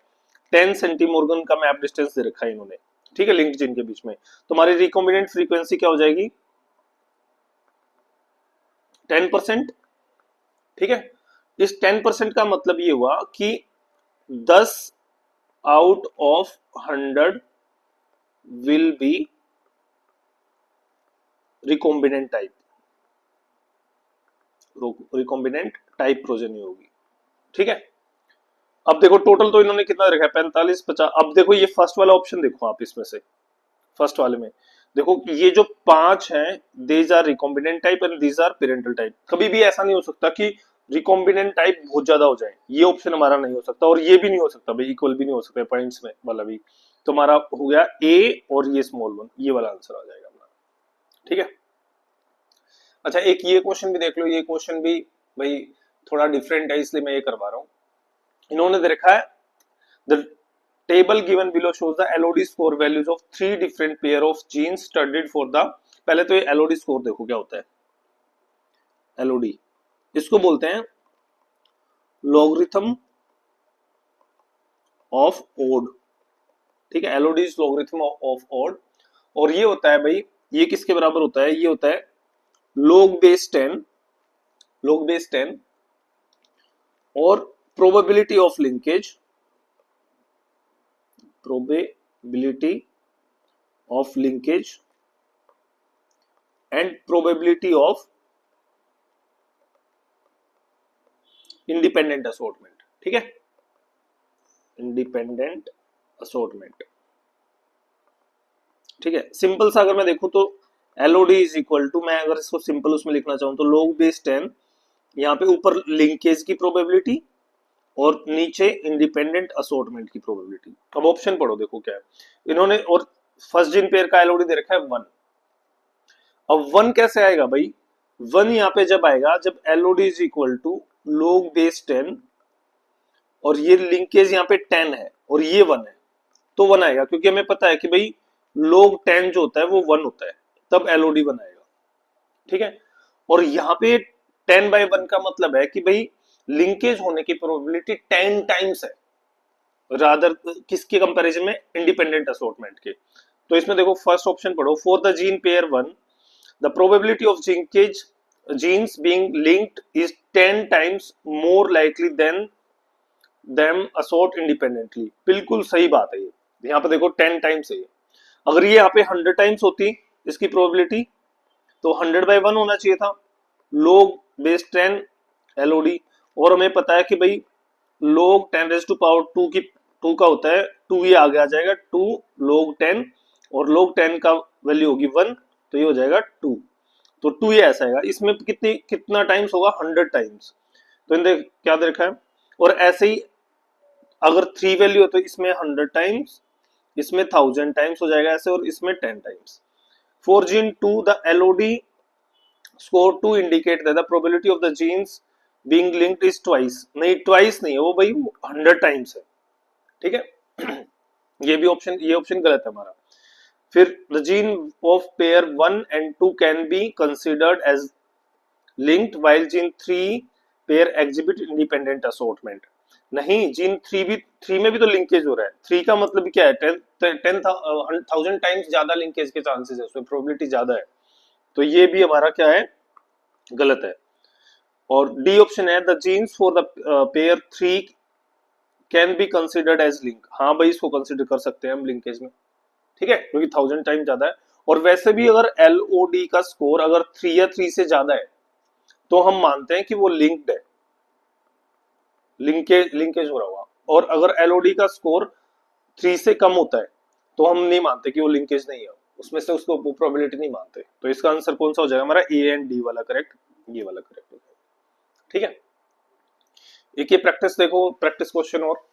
10 सेंटीमोर्गन का मैप डिस्टेंस दे रखा है इन्होंने, ठीक है, लिंक्ड जीन के बीच में। तो हमारी रिकॉम्बिनेंट फ्रीक्वेंसी क्या हो जाएगी, 10%, ठीक है। इस 10% का मतलब ये हुआ कि 10 out of 100 will be recombinant type. Recombinant type progeny होगी। ठीक है, अब देखो टोटल तो इन्होंने कितना रखा है 45 50। अब देखो ये फर्स्ट वाला ऑप्शन देखो आप, इसमें से फर्स्ट वाले में देखो कि ये जो 5 हैं these are recombinant type and these are parental type. कभी भी ऐसा नहीं हो सकता कि रिकॉम्बिनेंट टाइप बहुत ज्यादा हो जाए, ये ऑप्शन हमारा नहीं हो सकता, और ये भी नहीं हो सकता भाई, इक्वल भी नहीं हो सकता पॉइंट्स में वाला भी। तो हमारा हो गया ए और ये स्मॉल वन, ये वाला आंसर आ जाएगा हमारा। ठीक है, अच्छा एक ये क्वेश्चन भी देख लो, ये क्वेश्चन भी भाई थोड़ा डिफरेंट है इसलिए मैं ये करवा रहा हूँ। इन्होंने दे रखा है the table given below shows the LOD score values of 3 different pair of genes studied for the, पहले तो ये एलओडी स्कोर देखो क्या होता है। एलओडी इसको बोलते हैं लॉगरिथम ऑफ ओड। ठीक है, LOD is logarithm of odd, और ये होता है भाई, ये किसके बराबर होता है, ये होता है log base 10, log base 10 और probability of linkage, probability of linkage and probability of independent assortment। ठीक है, independent assortment। ठीक है, सिंपल सा अगर मैं देखूं तो LOD इज इक्वल टू, मैं अगर इसको सिंपल उसमें लिखना चाहूं तो log base 10, यहाँ पे ऊपर लिंकेज की प्रोबेबिलिटी और नीचे इंडिपेंडेंट असॉर्टमेंट की प्रोबेबिलिटी। अब ऑप्शन पढ़ो देखो क्या है इन्होंने, और फर्स्ट जिन पेयर का LOD दे रखा है 1। अब 1 कैसे आएगा भाई, 1 यहाँ पे जब आएगा जब LOD इज इक्वल टू log base 10 और ये लिंकेज यहाँ पे 10 है और ये 1 है, तो 1 आएगा, क्योंकि हमें पता है कि भाई log 10 जो होता है वो 1 होता है, तब LOD 1 आएगा। ठीक है, और यहाँ पे 10/1 का मतलब है कि भाई लिंकेज होने की प्रोबेबिलिटी 10 टाइम्स है रादर किसके कंपैरिजन में, इंडिपेंडेंट असॉर्टमेंट के। तो इसमें देखो फर्स्ट ऑप्शन पढ़ो, for the gene pair 1 the probability of linkage genes being linked is 10 times more likely than them assort independently. बिल्कुल सही बात है, ये यहाँ पे देखो 10 टाइम्स है, अगर ये यहाँ पे 100 टाइम्स होती इसकी प्रोबेबिलिटी तो 100/1 होना चाहिए था, log base 10 LOD, और हमें पता है कि भाई log 10⁻² की 2 का होता है 2, ये आगे आ जाएगा 2 log 10 और log 10 का वैल्यू होगी 1, तो ये हो जाएगा 2, तो 2 ये ऐसा आएगा। इसमें कितना टाइम्स होगा, 100 टाइम्स, तो इनने क्या दे रखा है। और ऐसे ही अगर 3 वैल्यू हो तो इसमें 100 टाइम्स, इसमें 1000 टाइम्स हो जाएगा ऐसे, और इसमें 10 times. For gene 2 the LOD score 2 indicate that the probability of the genes being linked is twice, नहीं twice नहीं है वो भाई 100 टाइम्स है। ठीक है, ये ऑप्शन गलत है हमारा। फिर the gene of pair 1 and 2 can be considered as linked while gene 3 pair exhibit independent assortment, नहीं जीन 3 में भी तो लिंकेज हो रहा है, 3 का मतलब क्या है 10,000 टाइम्स ज्यादा लिंकेज के चांसेस है, उसमें प्रोबेबिलिटी ज्यादा है, तो ये भी हमारा क्या है, गलत है। और डी ऑप्शन है the genes for the pair 3 can be considered as link, हाँ भाई इसको कंसिडर कर सकते हैं हम लिंकेज में। ठीक है, क्योंकि 1000 टाइम ज्यादा है, और वैसे भी अगर LOD का स्कोर अगर 3 या 3 से ज्यादा है तो हम मानते हैं कि वो लिंक्ड है, लिंकेज हो रहा होगा, और अगर LOD का स्कोर 3 से कम होता है तो हम नहीं मानते कि वो लिंकेज नहीं है, उसमें से उसको प्रोबेबिलिटी नहीं मानते। तो इसका आंसर कौन सा हो जाएगा हमारा, ए एंड डी वाला करेक्ट, ये वाला करेक्ट हो जाएगा। ठीक है, एक ये प्रैक्टिस देखो, प्रैक्टिस क्वेश्चन और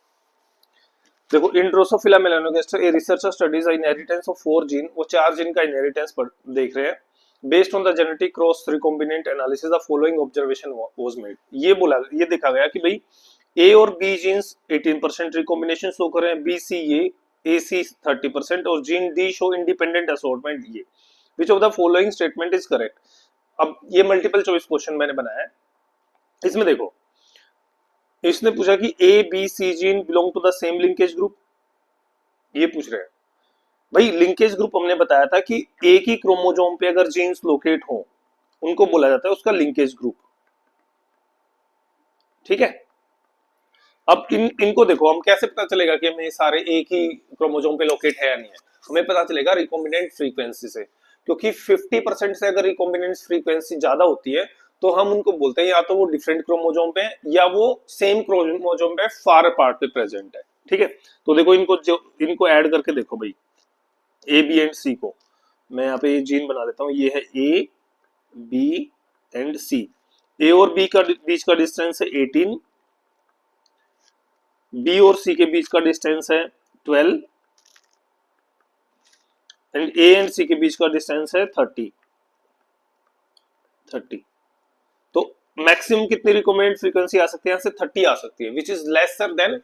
देखो, इन Drosophila melanogaster a researcher studies inheritance of 4 gene, वो 4 जीन का इनहेरिटेंस देख रहे हैं, based on the genetic cross recombinant analysis the following observation was made. ये बोला, ये देखा गया कि भाई ए और बी जीन्स 18% रिकॉम्बिनेशन शो कर रहे हैं, बी सी ए सी 30% और gene D show independent assortment ये, which of the following statement is correct. अब ये मल्टीपल चॉइस क्वेश्चन मैंने बनाया है, इसमें देखो इसने पूछा कि A B C gene belong to the same linkage group, ये पूछ रहे हैं भाई। लिंकेज ग्रुप हमने बताया था कि एक ही क्रोमोसोम पे अगर जीन्स लोकेट हो उनको बोला जाता है उसका लिंकेज ग्रुप। ठीक है, अब इनको देखो, हम कैसे पता चलेगा कि हमें सारे एक ही क्रोमोसोम पे लोकेट है या नहीं है, हमें पता चलेगा रिकॉम्बिनेंट फ्रीक्वेंसी से, क्योंकि 50% से अगर रिकॉम्बिनेंट फ्रीक्वेंसी ज्यादा होती है तो हम उनको बोलते हैं या तो वो डिफरेंट क्रोमोजोम पे है या वो सेम क्रोमोजोम पे फार अपार्ट पे प्रेजेंट है। ठीक है, तो देखो इनको ऐड करके देखो भाई, ए बी एंड सी को मैं यहाँ पे ये जीन बना देता हूँ, ये है ए बी एंड सी। ए और बी का बीच का डिस्टेंस है 18, बी और सी के बीच का डिस्टेंस है 12 एंड ए एंड सी के बीच का डिस्टेंस है 30। तो मैक्सिमम कितनी रिकमेंडेड फ्रीक्वेंसी आ सकती है, यहाँ से 30 आ सकती है, विच इज लेसर देन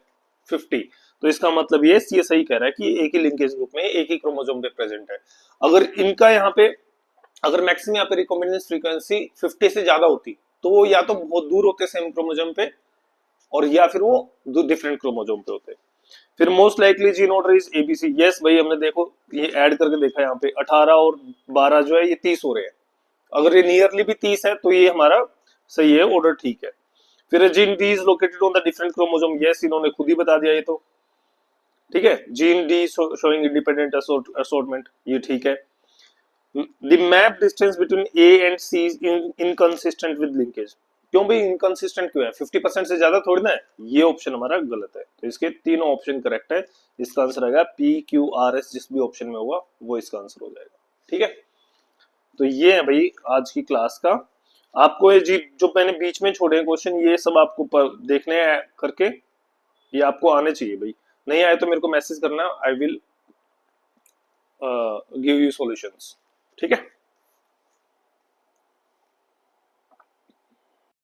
50। तो इसका मतलब ये सही कह रहा है कि एक ही लिंकेज ग्रुप में एक ही क्रोमोसोम पे प्रेजेंट है। अगर इनका यहाँ पे अगर मैक्सिमम यहाँ पे रिकमेंडेड फ्रीक्वेंसी 50 से ज्यादा होती तो वो या तो बहुत दूर होते सेम क्रोमोसोम पे और या फिर वो डिफरेंट क्रोमोसोम पे होते। फिर most likely gene order is ABC. Yes भाई, हमने देखो ये ऐड करके देखा, यहाँ पे 18 और 12 जो है ये 30 हो रहे हैं। अगर ये नियरली भी 30 है तो ये हमारा सही है, ऑर्डर ठीक है। फिर gene D is located on the different chromosome. Yes, इन्होंने खुद ही बता दिया ये तो, ठीक है। Gene D showing independent assortment, ये ठीक है। The map distance between A and C is inconsistent with linkage. क्यों भाई इनकंसिस्टेंट क्यों है, 50% से ज्यादा थोड़ी ना है। ये ऑप्शन हमारा गलत है, तो इसके तीनों ऑप्शन करेक्ट है। इसका आंसर आएगा पी क्यू आर एस, जिस भी ऑप्शन में होगा वो इसका आंसर हो जाएगा। ठीक है, तो ये है भाई आज की क्लास का। आपको ये जी जो मैंने बीच में छोड़े क्वेश्चन ये सब आपको देखने हैं करके, ये आपको आने चाहिए भाई। नहीं आए तो मेरे को मैसेज करना, I will give you solutions. ठीक है।